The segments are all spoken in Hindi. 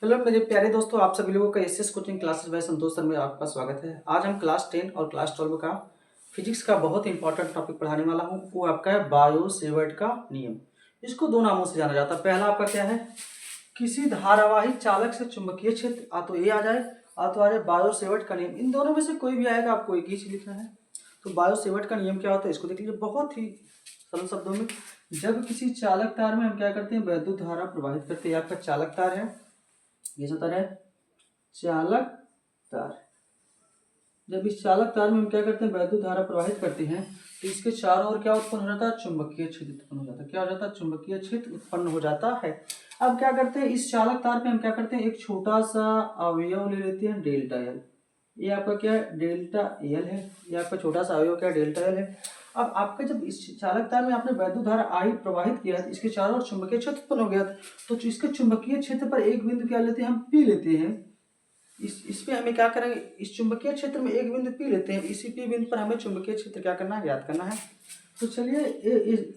हेलो मेरे प्यारे दोस्तों, आप सभी लोगों का एसएस कोचिंग क्लासेस बाय संतोष सर में आपका स्वागत है। आज हम क्लास 10 और क्लास 12 का फिजिक्स का बहुत इंपॉर्टेंट टॉपिक पढ़ाने वाला हूं। वो आपका है बायो-सेवर्ट का नियम। इसको दो नामों से जाना जाता है। पहला आपका क्या है, किसी धारावाही चालक से चुंबकीय क्षेत्र आ तो ए आ जाए, आ तो आ जाए बायो-सेवर्ट का नियम। इन दोनों में से कोई भी आएगा, आपको एक ही चीज लिखना है। तो बायो-सेवर्ट का नियम क्या होता है इसको देख लीजिए बहुत ही सरल शब्दों में। जब किसी चालक तार में हम क्या करते हैं, वैद्युत धारा प्रवाहित करते हैं। आपका चालक तार है, ये जो तार है चालक तार। जब इस चालक तार में हम क्या करते हैं, वैद्युत धारा प्रवाहित करते हैं, तो इसके चारों ओर क्या उत्पन्न हो जाता है, चुंबकीय क्षेत्र उत्पन्न हो जाता है। क्या हो जाता है, चुंबकीय क्षेत्र उत्पन्न हो जाता है। अब क्या करते हैं, इस चालक तार पे हम क्या करते हैं, एक छोटा सा अवयव ले लेते हैं, डेल्टा एल। ये आपका क्या है, डेल्टा एल है। ये आपका छोटा सा अवयव क्या है, डेल्टा एल है। अब आपका जब इस चालक तार में आपने वैद्युत धारा आई प्रवाहित किया है, इसके चारों ओर चुंबकीय क्षेत्र उत्पन्न हो गया। तो इसके चुंबकीय क्षेत्र पर एक बिंदु क्या लेते हैं, हम पी लेते हैं। इस पे हमें क्या करेंगे, इस चुंबकीय क्षेत्र में एक बिंदु पी लेते हैं। इसी पी बिंदु पर हमें चुंबकीय क्षेत्र क्या करना है, ज्ञात करना है। तो चलिए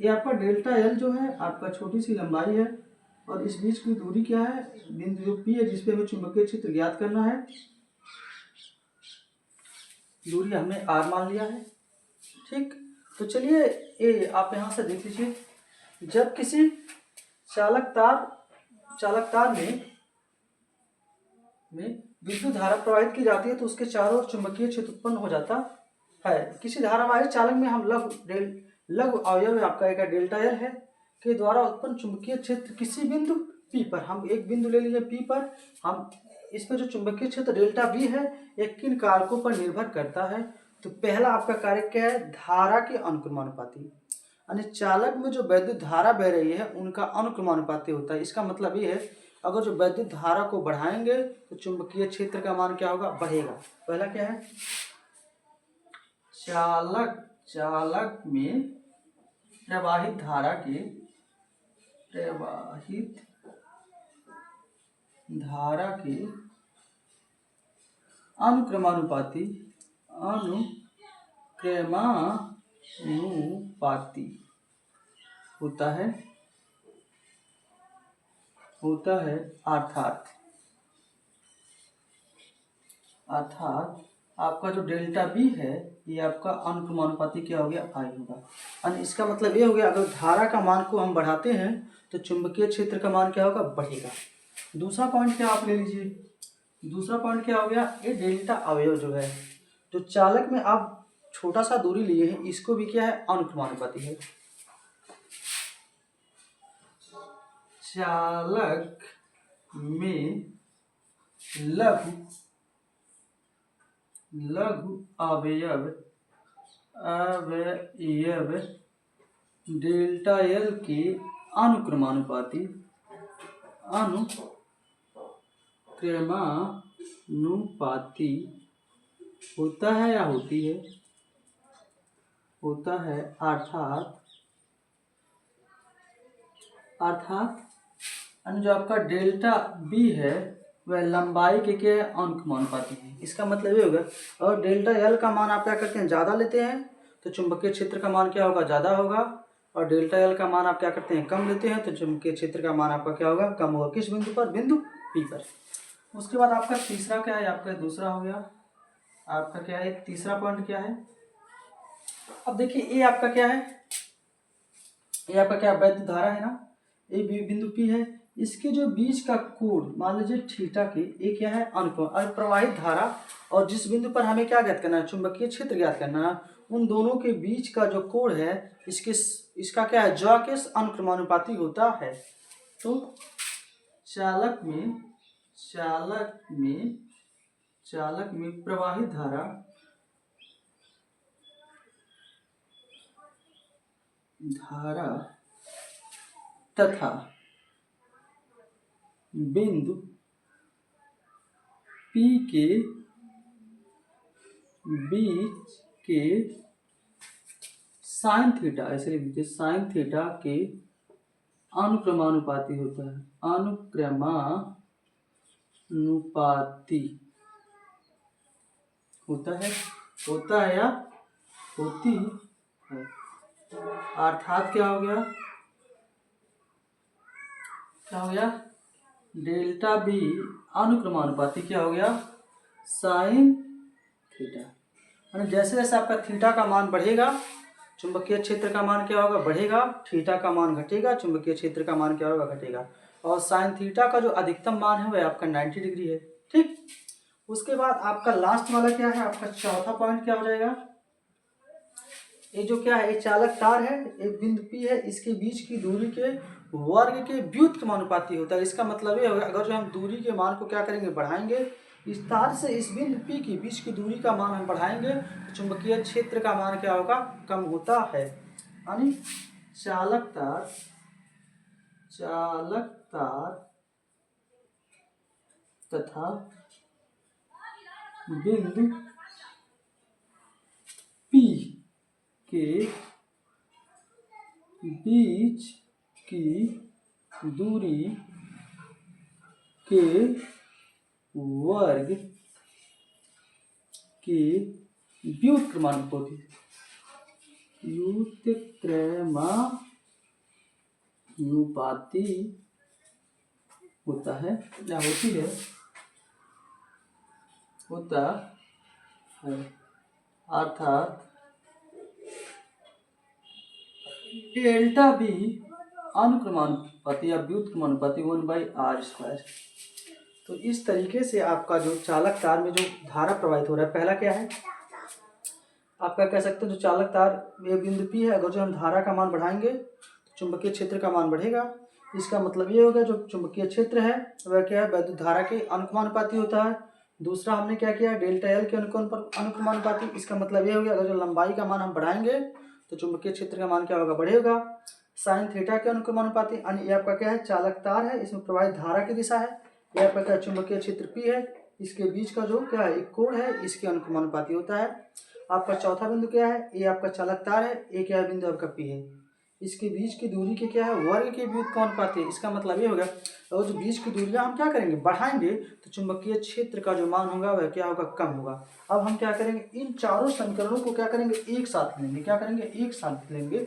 ये आपका डेल्टा एल जो है आपका छोटी सी लंबाई है, और इस बीच की दूरी क्या है, बिंदु जो पी है जिसपे हमें चुंबकीय क्षेत्र ज्ञात करना है, दूरी हमने आर मान लिया है। ठीक, तो चलिए ये आप यहाँ से देख लीजिए। जब किसी चालक तार में विद्युत धारा प्रवाहित की जाती है, तो उसके चारों ओर चुंबकीय क्षेत्र उत्पन्न हो जाता है। किसी धारावाही चालक में हम लघु अवयव आपका एक डेल्टा एल है के द्वारा उत्पन्न चुंबकीय क्षेत्र किसी बिंदु पी पर, हम एक बिंदु ले लीजिए पी पर, हम इस पर जो चुंबकीय क्षेत्र डेल्टा बी है ये किन कारकों पर निर्भर करता है। तो पहला आपका कारक क्या है, धारा के अनुक्रमानुपाती, यानी चालक में जो वैद्युत धारा बह रही है उनका अनुक्रमानुपाती होता है। इसका मतलब ये है, अगर जो वैद्युत धारा को बढ़ाएंगे तो चुंबकीय क्षेत्र का मान क्या होगा, बढ़ेगा। पहला क्या है, चालक में प्रवाहित धारा के अनुक्रमानुपाती होता है अर्थात आपका जो डेल्टा बी है ये आपका अनुक्रमानुपाती क्या हो गया, आई होगा। यानी इसका मतलब ये हो गया, अगर धारा का मान को हम बढ़ाते हैं तो चुंबकीय क्षेत्र का मान क्या होगा, बढ़ेगा। दूसरा पॉइंट क्या आप ले लीजिए, दूसरा पॉइंट क्या हो गया, ये डेल्टा अवयव जो है, जो चालक में आप छोटा सा दूरी लिए हैं, इसको भी क्या है, अनुक्रमानुपाती है। चालक में लघु अवयव डेल्टा एल के अनुक्रमानुपाती होता है या होती है, होता है। अर्थात जो आपका डेल्टा बी है वह लंबाई के क्या है, अनुक्रमानुपाती है। इसका मतलब ये होगा, और डेल्टा एल का मान आप क्या करते हैं, ज़्यादा लेते हैं तो चुंबकीय क्षेत्र का मान क्या होगा, ज़्यादा होगा। और डेल्टा एल का मान आप क्या करते हैं, कम लेते हैं तो चुंबकीय क्षेत्र का मान आपका क्या होगा, कम होगा। किस बिंदु पर, बिंदु पी पर। उसके बाद आपका तीसरा क्या है, आपका दूसरा हो गया, आपका क्या है, तीसरा पॉइंट क्या है। अब देखिए ये आपका क्या है, ये आपका क्या वैद्युत धारा है ना, ये बिंदु पी है, इसके जो बीच का कोण मान लीजिए थीटा के, ये क्या है, अनुकोण। और प्रवाहित धारा और जिस बिंदु पर हमें क्या ज्ञात करना है, चुंबकीय क्षेत्र ज्ञात करना है, उन दोनों के बीच का जो कोण है इसका क्या है, ज्वाकेश अनुक्रमानुपाती होता है। तो चालक में प्रवाहित धारा तथा बिंदु P के बीच के साइन थीटा, ऐसे लिख दीजिए, साइन थीटा के अनुक्रमानुपाती होता है, अनुक्रमानुपाती होता है या होती है। अर्थात क्या हो गया, डेल्टा बी अनुक्रमानुपाती क्या हो गया, साइन थीटा। यानी जैसे जैसे आपका थीटा का मान बढ़ेगा चुंबकीय क्षेत्र का मान क्या होगा, बढ़ेगा, थीटा का मान घटेगा, चुंबकीय क्षेत्र का मान क्या होगा, घटेगा। और साइन थीटा का जो अधिकतम मान है वह आपका 90 डिग्री है। ठीक, उसके बाद आपका लास्ट वाला क्या है, आपका चौथा पॉइंट क्या हो जाएगा, ये जो क्या है, ये चालक तार है, एक बिंदु P है, इसके बीच की दूरी के वर्ग के व्युत्क्रमानुपाती होता है। इसका मतलब ये होगा, अगर जो हम दूरी के मान को क्या करेंगे, बढ़ाएंगे, इस तार से इस बिंदु P के बीच की दूरी का मान हम बढ़ाएंगे तो चुंबकीय क्षेत्र का मान क्या होगा, कम होता है। यानी चालक तार तथा बिंदु P के बीच की दूरी के वर्ग के व्युत्क्रमानुपाती होता है या होती है, होता है। अर्थात डेल्टा बी अनुक्रमानुपाती या व्युत्क्रमानुपाती 1/r²। तो इस तरीके से आपका जो चालक तार में जो धारा प्रवाहित हो रहा है, पहला क्या है, आपका कह सकते हैं जो चालक तार ये बिंदु P है, अगर जो हम धारा का मान बढ़ाएंगे तो चुंबकीय क्षेत्र का मान बढ़ेगा। इसका मतलब ये होगा जो चुंबकीय क्षेत्र है वह क्या है, वैद्युत धारा के अनुक्रमानुपाती होता है। दूसरा हमने क्या किया, डेल्टा एल के अनुक्रमानुपाती। इसका मतलब ये हो गया, अगर जो लंबाई का मान हम बढ़ाएंगे तो चुंबकीय क्षेत्र का मान क्या होगा, बढ़ेगा। साइन थीटा के अनुक्रमानुपाती, यानी ये आपका क्या है, चालक तार है, इसमें प्रवाहित धारा की दिशा है। ये आपका क्या, चुंबकीय क्षेत्र P है, इसके बीच का जो क्या है, एक कोण है, इसके अनुक्रमानुपाती होता है। आपका चौथा बिंदु क्या है, ये आपका चालक तार है, ये क्या है, बिंदु आपका P है, इसके बीच की दूरी के क्या है, वर्ग के व्युत्क्रमानुपाती है। इसका मतलब ये होगा, और जो बीच की दूरियां हम क्या करेंगे, बढ़ाएंगे तो चुंबकीय क्षेत्र का जो मान होगा वह क्या होगा, कम होगा। अब हम क्या करेंगे, इन चारों समीकरणों को क्या करेंगे, एक साथ लेंगे। क्या करेंगे, एक साथ लेंगे,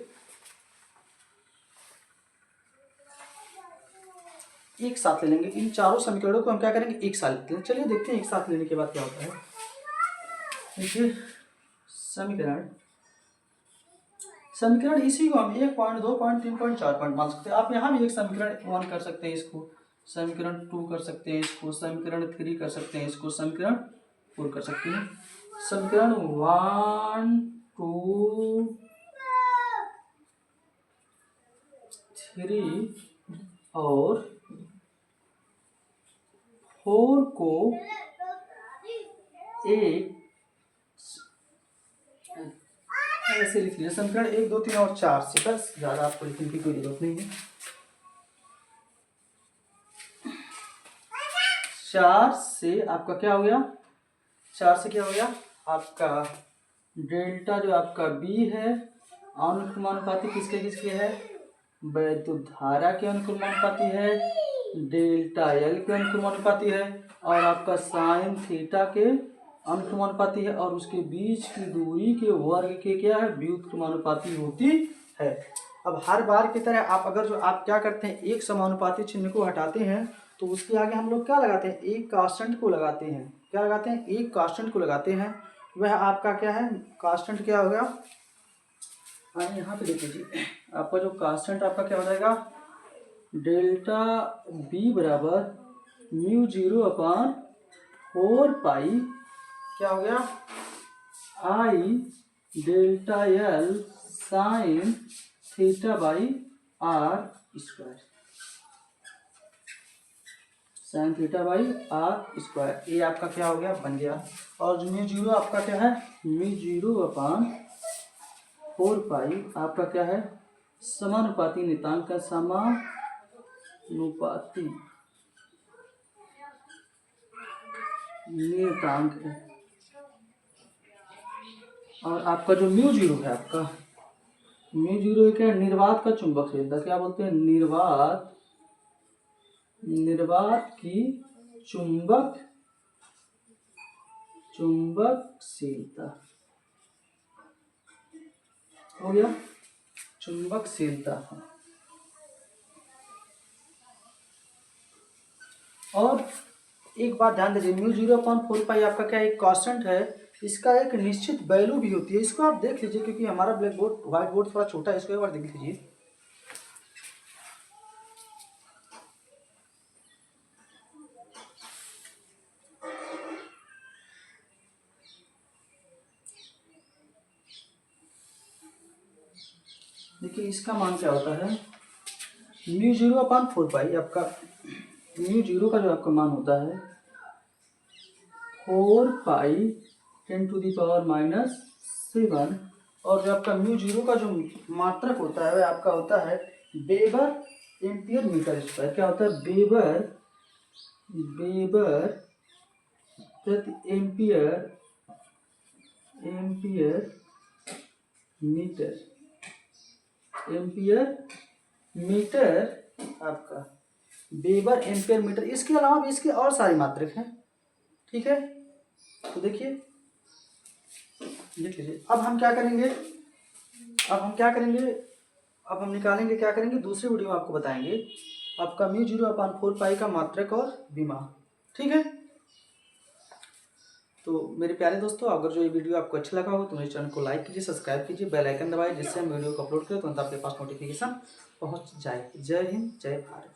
एक साथ ले लेंगे। इन चारों समीकरणों को हम क्या करेंगे, एक साथ लेते हैं। चलिए देखते हैं एक साथ लेने के बाद क्या होता है। देखिए समीकरण इसी को हम 1 पॉइंट 2 पॉइंट 3 पॉइंट 4 पॉइंट मान सकते हैं। आप यहाँ भी एक समीकरण 1 कर सकते हैं, इसको समीकरण 2 कर सकते हैं, इसको समीकरण 3 कर सकते हैं, इसको समीकरण 4 कर सकते हैं। समीकरण 1 2 3 और 4 को एक ऐसे लिख लीजिए, समीकरण 1 2 3 और 4 से, बस ज्यादा आपको लिखने की कोई जरूरत नहीं है। 4 से आपका क्या हो गया, 4 से क्या हो गया, आपका डेल्टा जो आपका बी है अनुक्रमानुपाती किसके किसके है, वैद्युत धारा के अनुक्रमानुपाती है, डेल्टा एल के अनुक्रमानुपाती है, और आपका साइन थीटा के अनुक्रमानुपाती है, और उसके बीच की दूरी के वर्ग के क्या है, व्युत्क्रमानुपाती होती है। अब हर बार की तरह आप अगर जो आप क्या करते हैं, एक समानुपाती चिन्ह को हटाते हैं तो उसके आगे हम लोग क्या लगाते हैं, एक कांस्टेंट को लगाते हैं। क्या लगाते हैं, एक कांस्टेंट को लगाते हैं। वह आपका क्या है, कांस्टेंट क्या होगा, यहाँ पे देख लीजिए, आपका जो कांस्टेंट आपका क्या हो जाएगा, डेल्टा बी बराबर μ0/4 क्या हो गया, I delta L sine theta by r square, sine theta by r square, ये आपका क्या हो गया, बन गया। और जो μ0 आपका क्या है, μ0/4 आपका क्या है, समानुपाती नियतांक का समानुपाती नियतांक है। और आपका जो μ0 है, आपका μ0 क्या है, निर्वात का चुंबकशीलता, क्या बोलते हैं, निर्वात की चुंबकशीलता हो गया, चुंबकशीलता। और एक बात ध्यान दीजिए, म्यू 0/4 पाई आपका क्या एक कांस्टेंट है, इसका एक निश्चित वैल्यू भी होती है। इसको आप देख लीजिए, क्योंकि हमारा ब्लैक बोर्ड व्हाइट बोर्ड थोड़ा छोटा है, इसको एक बार देख लीजिए। देखिए इसका मान क्या होता है, म्यू 0/4 पाई आपका, म्यू 0 का जो आपका मान होता है 4 पाई 10⁻⁷, और जो आपका म्यू 0 का जो मात्रक होता है वह आपका होता है वेबर एम्पियर मीटर स्क्वायर। क्या होता है, वेबर प्रति एम्पियर मीटर आपका वेबर एम्पियर मीटर। इसके अलावा भी इसके और सारी मात्रक हैं, ठीक है। तो देखिए लिख लीजिए। अब हम निकालेंगे, क्या करेंगे, दूसरी वीडियो में आपको बताएंगे आपका म्यू 0/4 पाई का मात्रक और विमा, ठीक है। तो मेरे प्यारे दोस्तों, अगर जो ये वीडियो आपको अच्छा लगा हो तो मेरे चैनल को लाइक कीजिए, सब्सक्राइब कीजिए, बेल आइकन दबाइए, जिससे हम वीडियो को अपलोड करें तो आपके पास नोटिफिकेशन पहुंच जाए। जय हिंद, जय भारत।